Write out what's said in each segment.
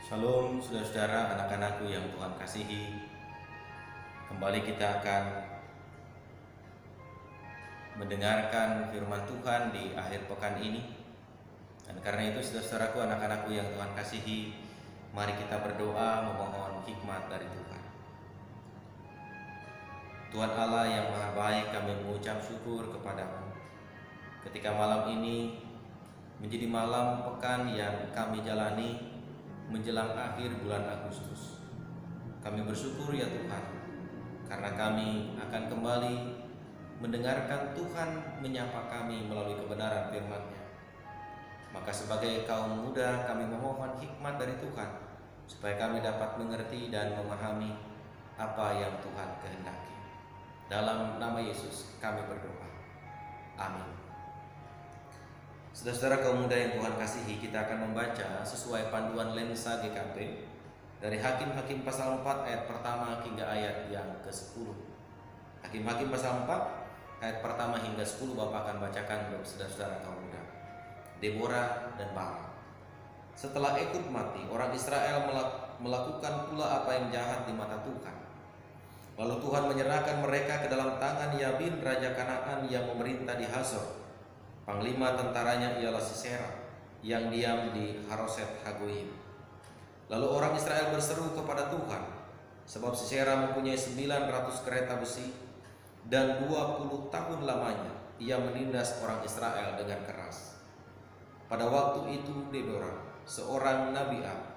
Shalom saudara-saudara, anak-anakku yang Tuhan kasihi. Kembali kita akan mendengarkan firman Tuhan di akhir pekan ini. Dan karena itu saudara-saudaraku, anak-anakku yang Tuhan kasihi, mari kita berdoa memohon hikmat dari Tuhan. Tuhan Allah yang maha baik, kami mengucap syukur kepadamu ketika malam ini menjadi malam pekan yang kami jalani menjelang akhir bulan Agustus. Kami bersyukur ya Tuhan, karena kami akan kembali mendengarkan Tuhan menyapa kami melalui kebenaran firman-Nya. Maka sebagai kaum muda kami memohon hikmat dari Tuhan, supaya kami dapat mengerti dan memahami apa yang Tuhan kehendaki. Dalam nama Yesus kami berdoa. Amin. Saudara-saudara kaum muda yang Tuhan kasihi, kita akan membaca sesuai panduan lensa GKP dari Hakim-Hakim pasal 4 ayat pertama hingga ayat yang ke-10. Hakim-Hakim pasal 4 ayat pertama hingga 10 Bapak akan bacakan untuk saudara-saudara kaum muda. Deborah dan Barak. Setelah Ehud mati, orang Israel melakukan pula apa yang jahat di mata Tuhan. Lalu Tuhan menyerahkan mereka ke dalam tangan Yabin, raja Kanaan yang memerintah di Hazor. Panglima tentaranya ialah Sisera yang diam di Haroset Hagoyim. Lalu orang Israel berseru kepada Tuhan, sebab Sisera mempunyai 900 kereta besi dan 20 tahun lamanya ia menindas orang Israel dengan keras. Pada waktu itu Deborah, seorang nabiah,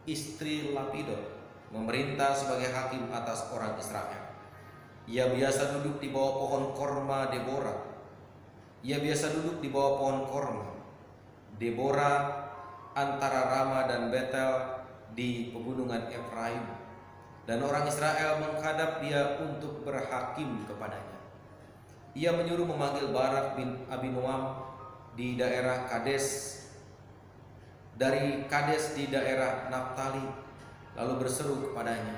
istri Lapidot, memerintah sebagai hakim atas orang Israel. Ia biasa duduk di bawah pohon korma Deborah. Ia biasa duduk di bawah pohon korma Deborah antara Rama dan Betel di pegunungan Efraim. Dan orang Israel menghadap dia untuk berhakim kepadanya. Ia menyuruh memanggil Barak bin Abinoam di daerah Kades, dari Kades di daerah Naftali, lalu berseru kepadanya,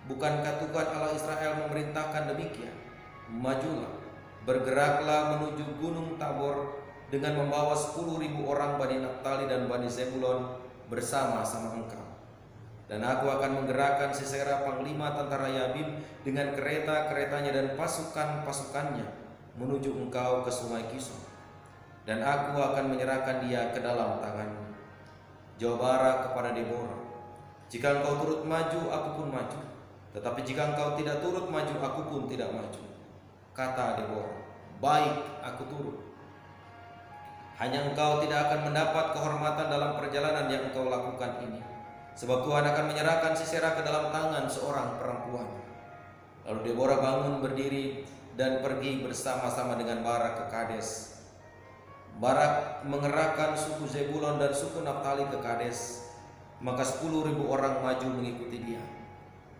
"Bukankah Tuhan Allah Israel memerintahkan demikian? Majulah, bergeraklah menuju Gunung Tabor dengan membawa 10.000 orang Bani Naftali dan Bani Zebulon bersama-sama engkau. Dan aku akan menggerakkan Sisera panglima tentara Yabin dengan kereta-keretanya dan pasukan-pasukannya menuju engkau ke sungai Kison. Dan aku akan menyerahkan dia ke dalam tanganmu." Jawab Barak kepada Deborah, "Jika engkau turut maju, aku pun maju. Tetapi jika engkau tidak turut maju, aku pun tidak maju." Kata Deborah, "Baik, aku turut. Hanya engkau tidak akan mendapat kehormatan dalam perjalanan yang engkau lakukan ini, sebab Tuhan akan menyerahkan Sisera ke dalam tangan seorang perempuan." Lalu Deborah bangun berdiri dan pergi bersama-sama dengan Barak ke Kades. Barak mengerahkan suku Zebulon dan suku Naftali ke Kades, maka 10.000 orang maju mengikuti dia.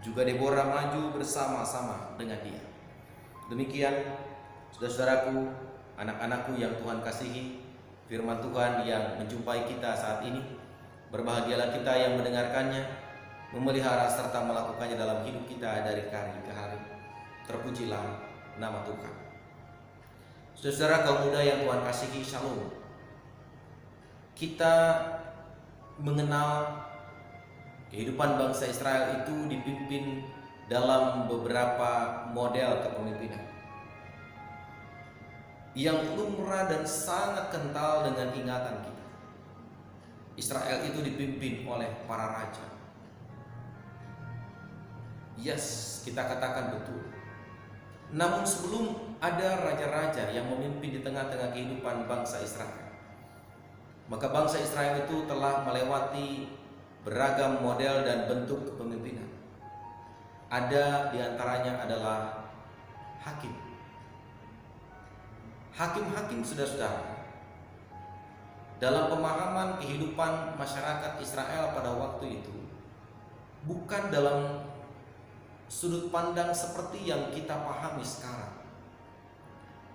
Juga Deborah maju bersama-sama dengan dia. Demikian saudara-saudaraku, anak-anakku yang Tuhan kasihi, firman Tuhan yang menjumpai kita saat ini. Berbahagialah kita yang mendengarkannya, memelihara serta melakukannya dalam hidup kita dari hari ke hari. Terpujilah nama Tuhan. Saudara-saudara kaum muda yang Tuhan kasihi, shalom. Kita mengenal kehidupan bangsa Israel itu dipimpin dalam beberapa model kepemimpinan yang lumrah dan sangat kental dengan ingatan kita. Israel itu dipimpin oleh para raja. Yes, kita katakan betul. Namun sebelum ada raja-raja yang memimpin di tengah-tengah kehidupan bangsa Israel, maka bangsa Israel itu telah melewati beragam model dan bentuk kepemimpinan. Ada diantaranya adalah hakim. Hakim-hakim saudara-saudara, dalam pemahaman kehidupan masyarakat Israel pada waktu itu, bukan dalam sudut pandang seperti yang kita pahami sekarang.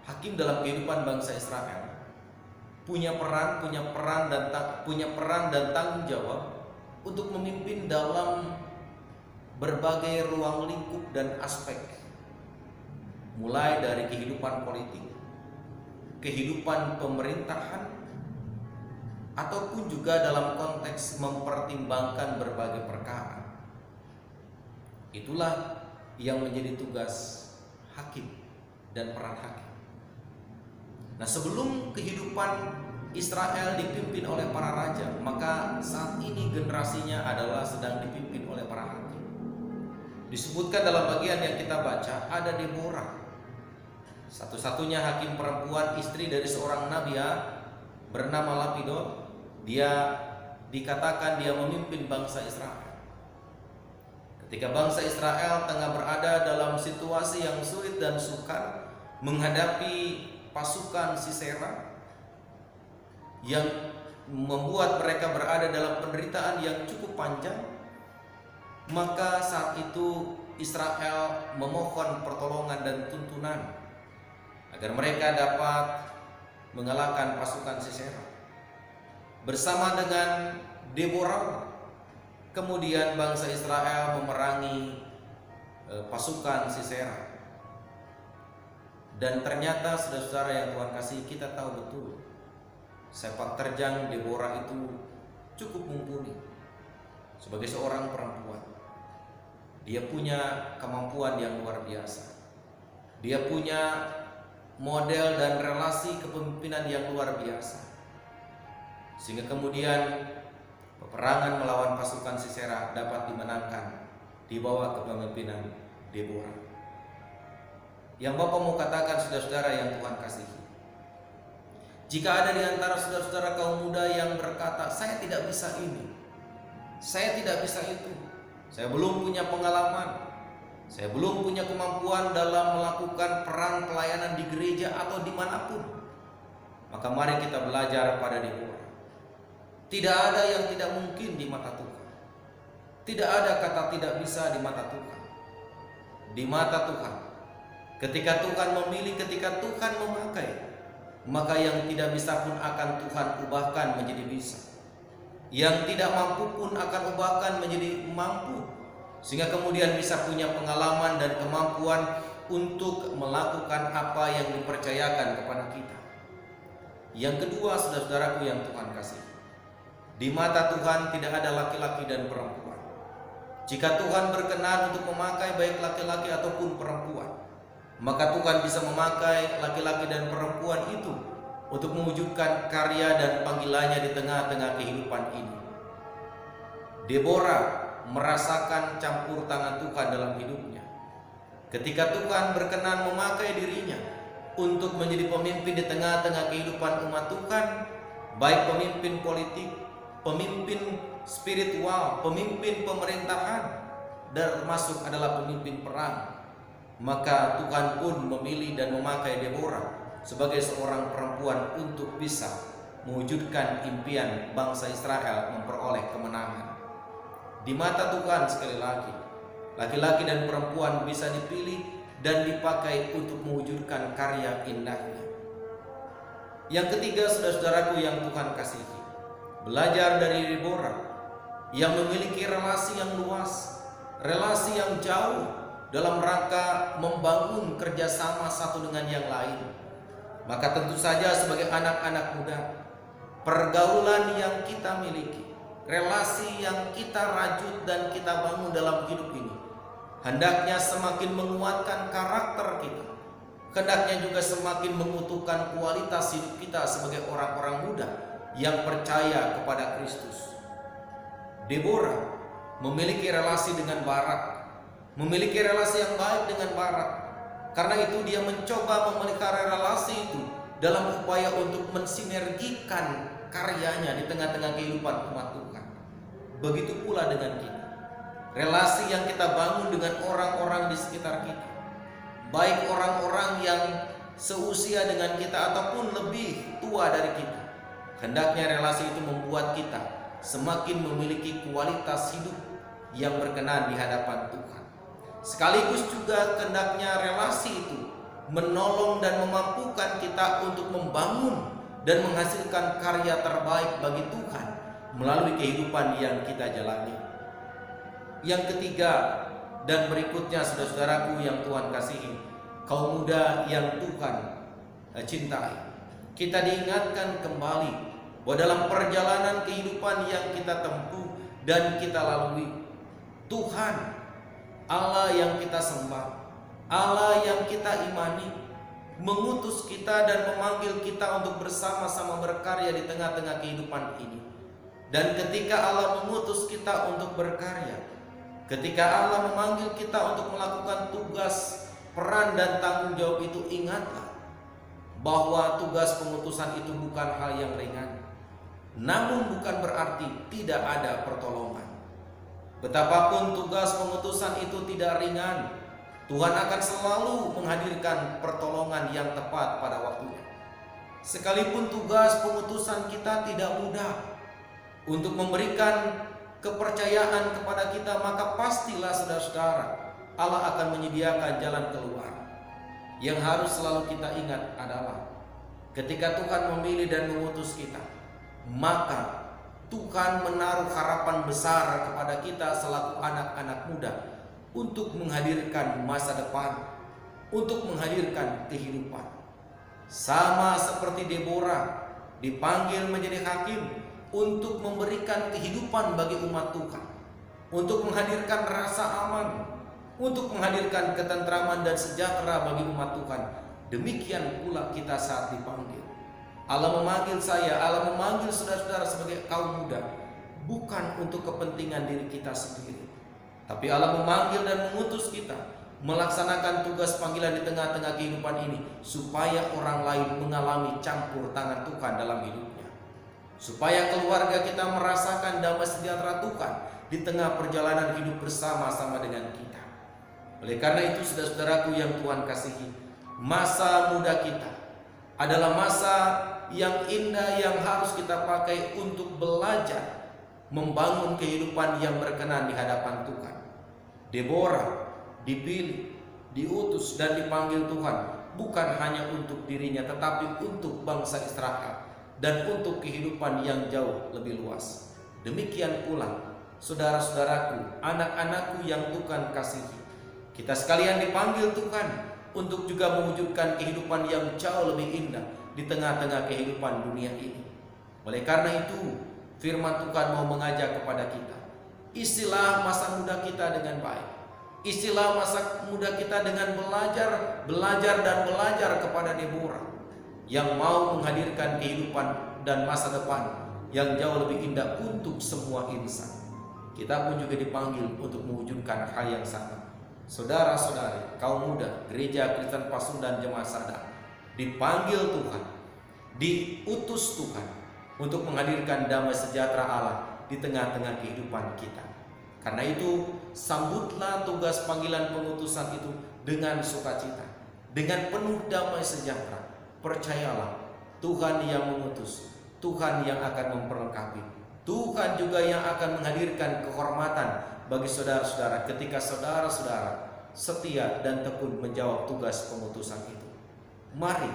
Hakim dalam kehidupan bangsa Israel punya peran dan tanggung jawab untuk memimpin dalam berbagai ruang lingkup dan aspek, mulai dari kehidupan politik, kehidupan pemerintahan, ataupun juga dalam konteks mempertimbangkan berbagai perkara. Itulah yang menjadi tugas hakim dan peran hakim. Nah, sebelum kehidupan Israel dipimpin oleh para raja, maka saat ini generasinya adalah sedang dipimpin oleh para hakim. Disebutkan dalam bagian yang kita baca ada Deborah, satu-satunya hakim perempuan, istri dari seorang nabi bernama Lapidot. Dia dikatakan dia memimpin bangsa Israel. Ketika bangsa Israel tengah berada dalam situasi yang sulit dan sukar menghadapi pasukan Sisera yang membuat mereka berada dalam penderitaan yang cukup panjang, maka saat itu Israel memohon pertolongan dan tuntunan agar mereka dapat mengalahkan pasukan Sisera. Bersama dengan Deborah, kemudian bangsa Israel memerangi pasukan Sisera. Dan ternyata saudara-saudara yang Tuhan kasih, kita tahu betul sepak terjang Deborah itu cukup mumpuni sebagai seorang perempuan. Dia punya kemampuan yang luar biasa. Dia punya model dan relasi kepemimpinan yang luar biasa, sehingga kemudian peperangan melawan pasukan Sisera dapat dimenangkan di bawah kepemimpinan Deborah. Yang Bapak mau katakan, saudara-saudara yang Tuhan kasihi, jika ada di antara saudara-saudara kaum muda yang berkata, saya tidak bisa ini, saya tidak bisa itu, saya belum punya pengalaman, saya belum punya kemampuan dalam melakukan peran pelayanan di gereja atau dimanapun, maka mari kita belajar pada Deborah. Tidak ada yang tidak mungkin di mata Tuhan. Tidak ada kata tidak bisa di mata Tuhan. Di mata Tuhan, ketika Tuhan memilih, ketika Tuhan memakai, maka yang tidak bisa pun akan Tuhan ubahkan menjadi bisa. Yang tidak mampu pun akan ubahkan menjadi mampu, sehingga kemudian bisa punya pengalaman dan kemampuan untuk melakukan apa yang dipercayakan kepada kita. Yang kedua, saudara-saudaraku yang Tuhan kasih, di mata Tuhan tidak ada laki-laki dan perempuan. Jika Tuhan berkenan untuk memakai baik laki-laki ataupun perempuan, maka Tuhan bisa memakai laki-laki dan perempuan itu untuk mewujudkan karya dan panggilannya di tengah-tengah kehidupan ini. Deborah merasakan campur tangan Tuhan dalam hidupnya. Ketika Tuhan berkenan memakai dirinya untuk menjadi pemimpin di tengah-tengah kehidupan umat Tuhan, baik pemimpin politik, pemimpin spiritual, pemimpin pemerintahan, dan termasuk adalah pemimpin perang, maka Tuhan pun memilih dan memakai Deborah sebagai seorang perempuan untuk bisa mewujudkan impian bangsa Israel memperoleh kemenangan. Di mata Tuhan, sekali lagi, laki-laki dan perempuan bisa dipilih dan dipakai untuk mewujudkan karya indahnya. Yang ketiga, saudara-saudaraku yang Tuhan kasihi, belajar dari Deborah yang memiliki relasi yang luas, relasi yang jauh dalam rangka membangun kerjasama satu dengan yang lain. Maka tentu saja sebagai anak-anak muda, pergaulan yang kita miliki, relasi yang kita rajut dan kita bangun dalam hidup ini, hendaknya semakin menguatkan karakter kita, hendaknya juga semakin mengutuhkan kualitas hidup kita sebagai orang-orang muda yang percaya kepada Kristus. Deborah memiliki relasi dengan Barak, memiliki relasi yang baik dengan Barak. Karena itu dia mencoba memelihara relasi itu dalam upaya untuk mensinergikan karyanya di tengah-tengah kehidupan umat Tuhan. Begitu pula dengan kita. Relasi yang kita bangun dengan orang-orang di sekitar kita, baik orang-orang yang seusia dengan kita ataupun lebih tua dari kita, hendaknya relasi itu membuat kita semakin memiliki kualitas hidup yang berkenan di hadapan Tuhan. Sekaligus juga hendaknya relasi itu menolong dan memampukan kita untuk membangun dan menghasilkan karya terbaik bagi Tuhan melalui kehidupan yang kita jalani. Yang ketiga dan berikutnya, saudara-saudaraku yang Tuhan kasihi, kaum muda yang Tuhan cintai, kita diingatkan kembali bahwa dalam perjalanan kehidupan yang kita tempuh dan kita lalui, Tuhan Allah yang kita sembah, Allah yang kita imani, mengutus kita dan memanggil kita untuk bersama-sama berkarya di tengah-tengah kehidupan ini. Dan ketika Allah mengutus kita untuk berkarya, ketika Allah memanggil kita untuk melakukan tugas, peran dan tanggung jawab itu, ingatlah bahwa tugas pengutusan itu bukan hal yang ringan. Namun bukan berarti tidak ada pertolongan. Betapapun tugas pengutusan itu tidak ringan, Tuhan akan selalu menghadirkan pertolongan yang tepat pada waktunya. Sekalipun tugas pengutusan kita tidak mudah, untuk memberikan kepercayaan kepada kita, maka pastilah saudara-saudara, Allah akan menyediakan jalan keluar. Yang harus selalu kita ingat adalah ketika Tuhan memilih dan mengutus kita, maka Tuhan menaruh harapan besar kepada kita selaku anak-anak muda untuk menghadirkan masa depan, untuk menghadirkan kehidupan. Sama seperti Deborah dipanggil menjadi hakim untuk memberikan kehidupan bagi umat Tuhan, untuk menghadirkan rasa aman, untuk menghadirkan ketentraman dan sejahtera bagi umat Tuhan. Demikian pula kita saat dipanggil. Allah memanggil saya, Allah memanggil saudara-saudara sebagai kaum muda, bukan untuk kepentingan diri kita sendiri, tapi Allah memanggil dan mengutus kita melaksanakan tugas panggilan di tengah-tengah kehidupan ini, supaya orang lain mengalami campur tangan Tuhan dalam hidupnya, supaya keluarga kita merasakan damai sejahtera Tuhan di tengah perjalanan hidup bersama-sama dengan kita. Oleh karena itu, saudara-saudaraku yang Tuhan kasihi, masa muda kita adalah masa yang indah yang harus kita pakai untuk belajar membangun kehidupan yang berkenan di hadapan Tuhan. Deborah dipilih, diutus dan dipanggil Tuhan bukan hanya untuk dirinya, tetapi untuk bangsa Israel dan untuk kehidupan yang jauh lebih luas. Demikian pula saudara-saudaraku, anak-anakku yang Tuhan kasihi, kita sekalian dipanggil Tuhan untuk juga mewujudkan kehidupan yang jauh lebih indah di tengah-tengah kehidupan dunia ini. Oleh karena itu, firman Tuhan mau mengajak kepada kita, isilah masa muda kita dengan baik, isilah masa muda kita dengan belajar dan belajar kepada Deborah yang mau menghadirkan kehidupan dan masa depan yang jauh lebih indah untuk semua insan. Kita pun juga dipanggil untuk mewujudkan hal yang sama. Saudara-saudari, kaum muda Gereja Kristen Pasundan Jemaat Sadar dipanggil Tuhan, diutus Tuhan untuk menghadirkan damai sejahtera Allah di tengah-tengah kehidupan kita. Karena itu, sambutlah tugas panggilan pengutusan itu dengan sukacita, dengan penuh damai sejahtera. Percayalah, Tuhan yang mengutus, Tuhan yang akan memperlengkapi, Tuhan juga yang akan menghadirkan kehormatan bagi saudara-saudara ketika saudara-saudara setia dan tekun menjawab tugas pengutusan itu. Mari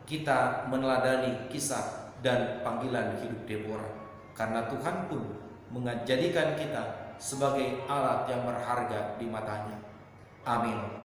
kita meneladani kisah dan panggilan hidup Deborah, karena Tuhan pun menjadikan kita sebagai alat yang berharga di matanya. Amin.